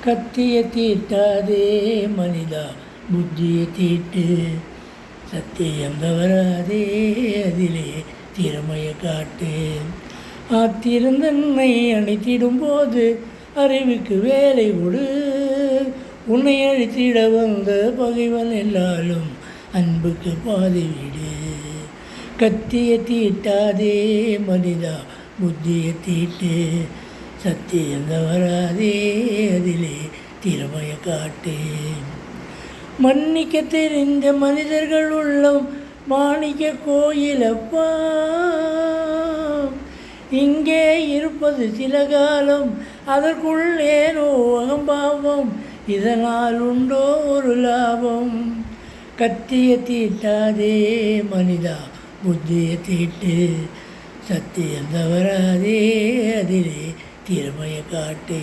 கத்தியை தீட்டாதே மனிதா புத்தியை தீட்டு, சத்தியம் தவறாதே அதிலே திறமையை காட்டு. ஆத்திருந்தன்னை அணைத்திடும்போது அறிவுக்கு வேலை கொடு, உன்னை அழித்திட வந்த பகைவன் எல்லாலும் அன்புக்கு பாதை விடு. கத்தியை தீட்டாதே மனிதா புத்தியை தீட்டு, சத்தியம் தவறாதே அதிலே திறமையை காட்டு. மன்னிக்க தெரிந்த மனிதர்கள் உள்ளம் மாணிக்க கோயிலப்பா, இங்கே இருப்பது சில காலம் அதற்குள் ஏனோ அகம்பாவம், இதனால் உண்டோ ஒரு லாபம். கத்தியை தீட்டாதே மனிதா புத்தியை தீட்டு, சத்தியம் தவறாதே அதிலே திறமையை காட்டு.